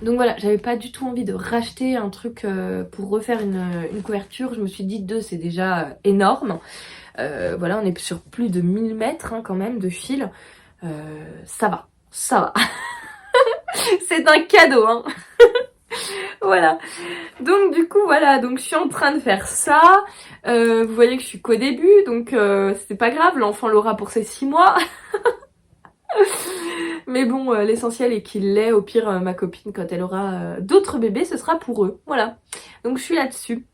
Donc voilà, j'avais pas du tout envie de racheter un truc pour refaire une couverture. Je me suis dit 2 c'est déjà énorme. Voilà, on est sur plus de 1000 mètres hein, quand même de fil. Ça va, ça va. C'est un cadeau, hein. Voilà. Donc du coup, voilà, donc je suis en train de faire ça. Vous voyez que je suis qu'au début, donc c'est pas grave, l'enfant l'aura pour ses 6 mois. Mais bon, l'essentiel est qu'il l'ait. Au pire, ma copine, quand elle aura d'autres bébés, ce sera pour eux. Voilà. Donc je suis là-dessus.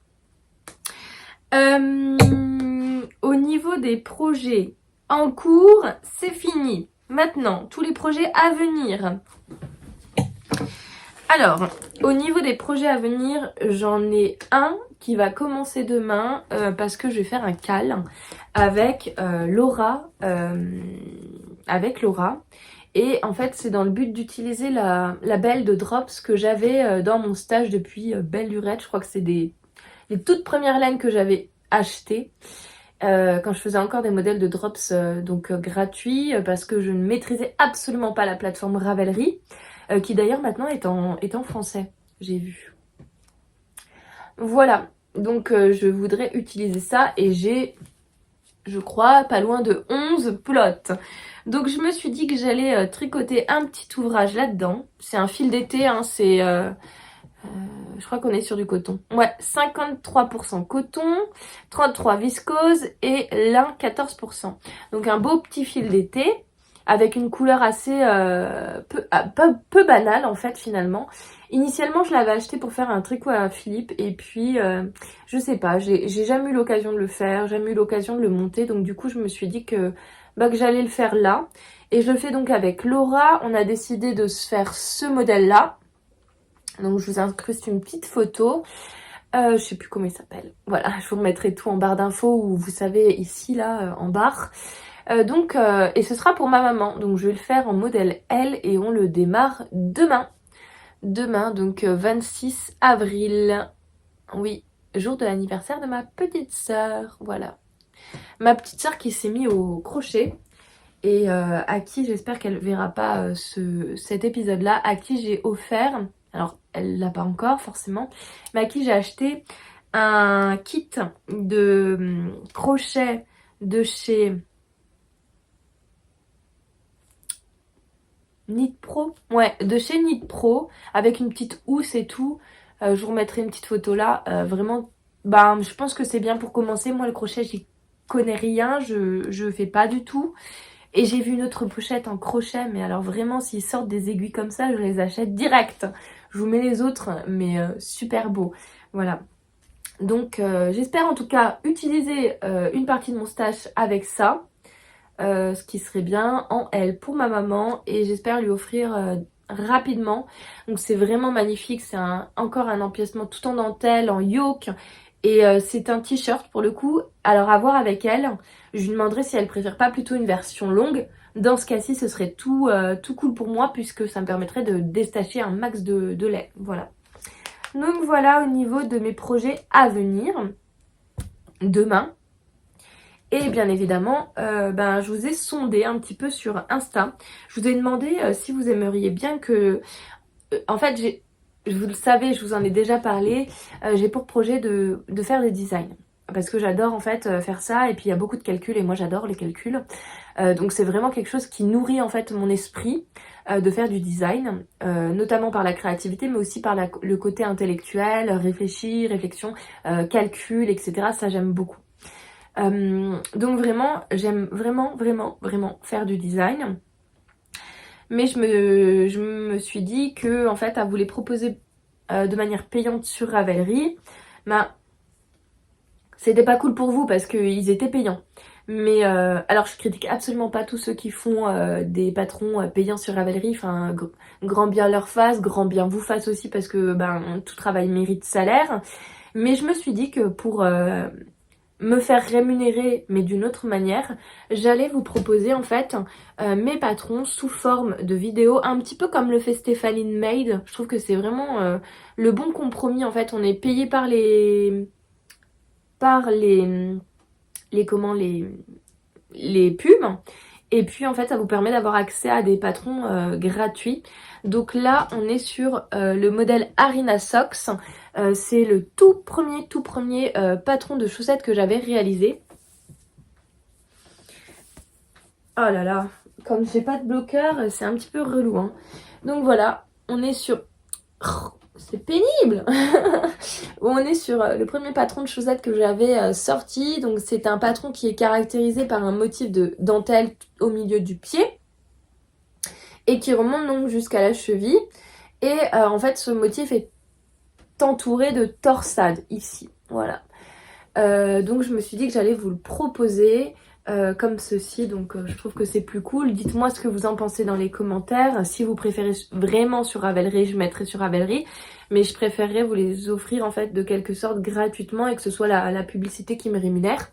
Au niveau des projets en cours, c'est fini. Maintenant, tous les projets à venir. Alors, au niveau des projets à venir, j'en ai un qui va commencer demain parce que je vais faire un cal avec Laura. Et en fait, c'est dans le but d'utiliser la belle de Drops que j'avais dans mon stage depuis belle lurette. Je crois que c'est les toutes premières laines que j'avais achetées. Quand je faisais encore des modèles de Drops gratuits parce que je ne maîtrisais absolument pas la plateforme Ravelry qui d'ailleurs maintenant est en français, j'ai vu. Voilà, donc je voudrais utiliser ça et j'ai, je crois, pas loin de 11 plots. Donc je me suis dit que j'allais tricoter un petit ouvrage là-dedans. C'est un fil d'été, hein, c'est... je crois qu'on est sur du coton. Ouais, 53% coton, 33% viscose et lin 14%. Donc un beau petit fil d'été. avec une couleur assez peu banale en fait finalement. Initialement je l'avais acheté pour faire un tricot à Philippe et puis je sais pas, j'ai jamais eu l'occasion de le faire, jamais eu l'occasion de le monter, donc du coup je me suis dit que j'allais le faire là. Et je le fais donc avec Laura, on a décidé de se faire ce modèle là. Donc je vous incruste une petite photo. Je sais plus comment il s'appelle. Voilà, je vous remettrai tout en barre d'infos ou vous savez ici là en barre. Et ce sera pour ma maman. Donc je vais le faire en modèle L et on le démarre demain. Demain, donc 26 avril. Oui, jour de l'anniversaire de ma petite sœur. Voilà. Ma petite sœur qui s'est mise au crochet et à qui j'espère qu'elle verra pas cet épisode-là, à qui j'ai offert, alors elle l'a pas encore forcément, mais à qui j'ai acheté un kit de crochet de chez Knit Pro, ouais, de chez Knit Pro, avec une petite housse et tout. Je vous remettrai une petite photo là. Vraiment, je pense que c'est bien pour commencer. Moi, le crochet, j'y connais rien, je fais pas du tout. Et j'ai vu une autre pochette en crochet, mais alors vraiment, s'ils sortent des aiguilles comme ça, je les achète direct. Je vous mets les autres, mais super beau. Voilà. Donc, j'espère en tout cas utiliser une partie de mon stash avec ça. Ce qui serait bien en L pour ma maman. Et j'espère lui offrir rapidement. Donc, c'est vraiment magnifique. C'est encore un empiècement tout en dentelle, en yoke. Et c'est un t-shirt pour le coup. Alors à voir avec elle. Je lui demanderai si elle préfère pas plutôt une version longue. Dans ce cas-ci, ce serait tout cool pour moi puisque ça me permettrait de détacher un max de lait. Voilà. Donc voilà au niveau de mes projets à venir. Demain. Et bien évidemment, je vous ai sondé un petit peu sur Insta. Je vous ai demandé si vous aimeriez bien que... en fait, vous le savez, je vous en ai déjà parlé, j'ai pour projet de faire des designs. Parce que j'adore en fait faire ça et puis il y a beaucoup de calculs et moi j'adore les calculs. Donc c'est vraiment quelque chose qui nourrit en fait mon esprit de faire du design, notamment par la créativité mais aussi par le côté intellectuel, réflexion, calcul, etc. Ça j'aime beaucoup. Donc vraiment, j'aime vraiment faire du design. Mais je me suis dit que en fait, à vous les proposer de manière payante sur Ravelry, c'était pas cool pour vous parce qu'ils étaient payants. Mais alors je critique absolument pas tous ceux qui font des patrons payants sur Ravelry. Enfin, grand bien leur fasse, grand bien vous fasse aussi parce que tout travail mérite salaire. Mais je me suis dit que pour me faire rémunérer mais d'une autre manière, j'allais vous proposer en fait mes patrons sous forme de vidéos, un petit peu comme le fait Stéphanie Made. Je trouve que c'est vraiment le bon compromis en fait. On est payé par les pubs et puis en fait ça vous permet d'avoir accès à des patrons gratuits. Donc là on est sur le modèle Arina Socks. C'est le tout premier patron de chaussettes que j'avais réalisé. Oh là là, comme j'ai pas de bloqueur, c'est un petit peu relou. Hein. Donc voilà, on est sur... Oh, c'est pénible. On est sur le premier patron de chaussettes que j'avais sorti. Donc c'est un patron qui est caractérisé par un motif de dentelle au milieu du pied et qui remonte donc jusqu'à la cheville. Et en fait ce motif est entouré de torsades ici. Voilà. Donc je me suis dit que j'allais vous le proposer comme ceci. Donc je trouve que c'est plus cool. Dites-moi ce que vous en pensez dans les commentaires. Si vous préférez vraiment sur Ravelry, je mettrai sur Ravelry. Mais je préférerais vous les offrir en fait de quelque sorte gratuitement et que ce soit la publicité qui me rémunère.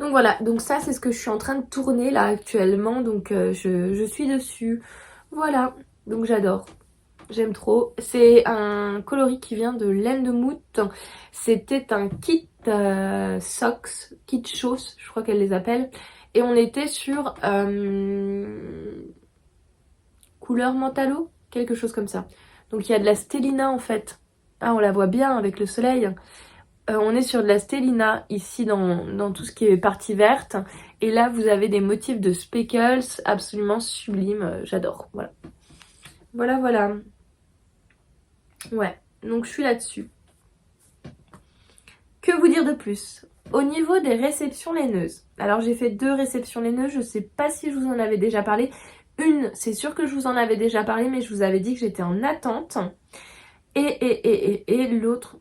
Donc voilà, donc ça c'est ce que je suis en train de tourner là actuellement. Donc je suis dessus. Voilà, donc j'adore. J'aime trop. C'est un coloris qui vient de laine de moute. C'était un kit socks, kit chausses, je crois qu'elle les appelle. Et on était sur couleur mentalo, quelque chose comme ça. Donc il y a de la stélina en fait. Ah, on la voit bien avec le soleil. On est sur de la stélina ici dans tout ce qui est partie verte. Et là vous avez des motifs de speckles absolument sublimes. J'adore. Voilà. Voilà. Ouais, donc je suis là-dessus. Que vous dire de plus? au niveau des réceptions laineuses. Alors j'ai fait 2 réceptions laineuses, je sais pas si je vous en avais déjà parlé. Une, c'est sûr que je vous en avais déjà parlé, mais je vous avais dit que j'étais en attente. Et l'autre,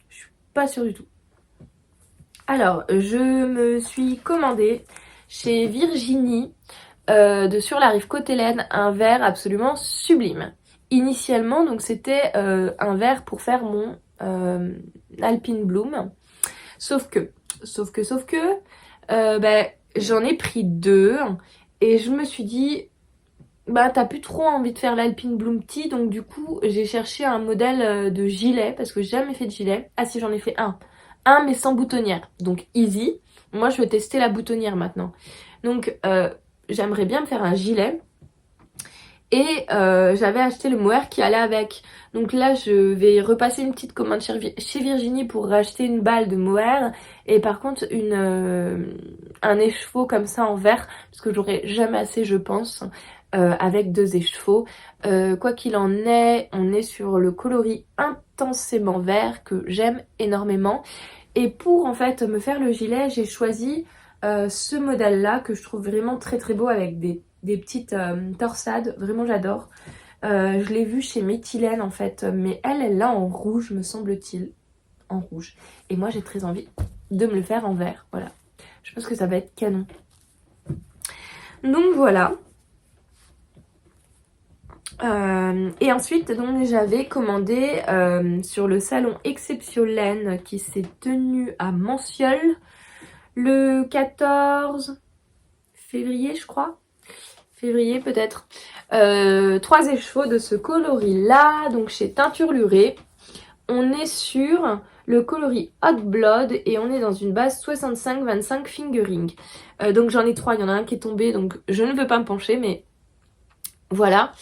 je suis pas sûre du tout. Alors, je me suis commandé chez Virginie, de Sur la rive Côte-Hélène, un verre absolument sublime. Initialement, donc c'était un verre pour faire mon Alpine Bloom. Sauf que, j'en ai pris 2 et je me suis dit, bah t'as plus trop envie de faire l'Alpine Bloom Tea, donc du coup j'ai cherché un modèle de gilet parce que j'ai jamais fait de gilet. Ah si, j'en ai fait un mais sans boutonnière, donc easy. Moi je vais tester la boutonnière maintenant. Donc j'aimerais bien me faire un gilet. Et j'avais acheté le mohair qui allait avec. Donc là, je vais repasser une petite commande chez Virginie pour racheter une balle de mohair. Et par contre, un écheveau comme ça en verre. Parce que j'aurai jamais assez, je pense, avec 2 échevaux. Quoi qu'il en est, on est sur le coloris intensément vert que j'aime énormément. Et pour en fait me faire le gilet, j'ai choisi ce modèle-là que je trouve vraiment très très beau avec des petites torsades, vraiment j'adore. Je l'ai vu chez Méthylène en fait, mais elle l'a en rouge me semble-t-il, en rouge. Et moi j'ai très envie de me le faire en vert, voilà. Je pense que ça va être canon. Donc voilà. Et ensuite donc j'avais commandé sur le salon Exceptiolaine qui s'est tenu à Manciolles le 14 février je crois. Février peut-être. 3 écheveaux de ce coloris là, donc chez Teinture Lurée. On est sur le coloris Hot Blood et on est dans une base 65-25 fingering. Donc j'en ai 3, il y en a un qui est tombé donc je ne veux pas me pencher mais voilà.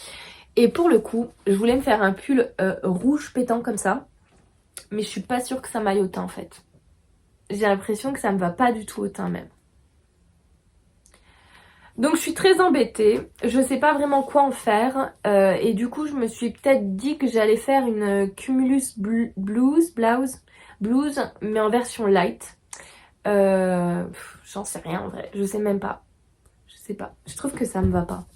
Et pour le coup, je voulais me faire un pull rouge pétant comme ça, mais je suis pas sûre que ça m'aille au teint en fait. J'ai l'impression que ça me va pas du tout au teint même. Donc je suis très embêtée, je sais pas vraiment quoi en faire et du coup je me suis peut-être dit que j'allais faire une Cumulus Blues mais en version light. J'en sais rien en vrai, je sais même pas. Je sais pas, je trouve que ça me va pas.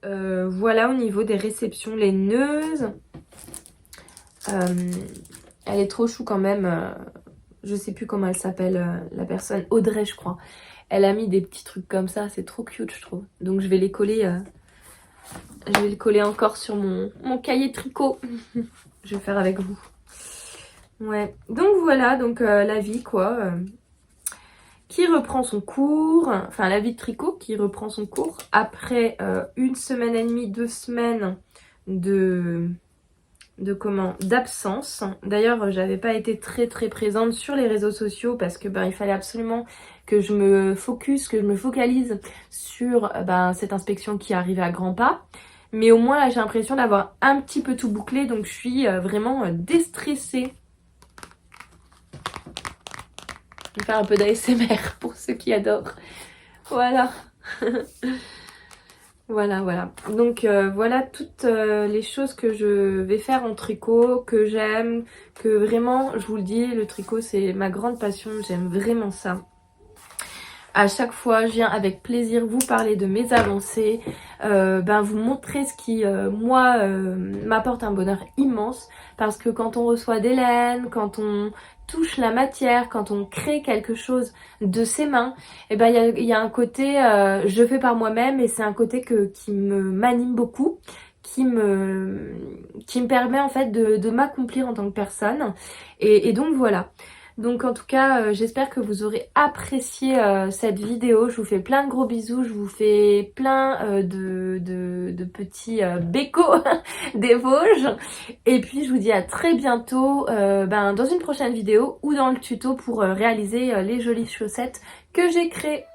Voilà au niveau des réceptions laineuses. Elle est trop chou quand même, je sais plus comment elle s'appelle la personne, Audrey je crois. Elle a mis des petits trucs comme ça, c'est trop cute je trouve. Donc je vais les coller, je vais le coller encore sur mon cahier tricot. Je vais faire avec vous. Ouais, donc voilà, donc la vie quoi, qui reprend son cours, enfin la vie de tricot qui reprend son cours après 1 semaine et demie, 2 semaines d'absence. D'ailleurs j'avais pas été très présente sur les réseaux sociaux parce que il fallait absolument que je me focalise sur cette inspection qui arrivait à grands pas. Mais au moins là j'ai l'impression d'avoir un petit peu tout bouclé, donc je suis vraiment déstressée. Je vais faire un peu d'ASMR pour ceux qui adorent. Voilà. Voilà. Donc voilà toutes les choses que je vais faire en tricot, que j'aime, que vraiment, je vous le dis, le tricot c'est ma grande passion, j'aime vraiment ça. À chaque fois, je viens avec plaisir vous parler de mes avancées, vous montrer ce qui, moi, m'apporte un bonheur immense. Parce que quand on reçoit des laines, quand on touche la matière, quand on crée quelque chose de ses mains, il y a un côté, je fais par moi-même et c'est un côté qui m'anime beaucoup. Qui me permet en fait de m'accomplir en tant que personne. Et donc voilà. Donc en tout cas, j'espère que vous aurez apprécié cette vidéo. Je vous fais plein de gros bisous. Je vous fais plein de petits bécos des Vosges. Et puis je vous dis à très bientôt dans une prochaine vidéo ou dans le tuto pour réaliser les jolies chaussettes que j'ai créées.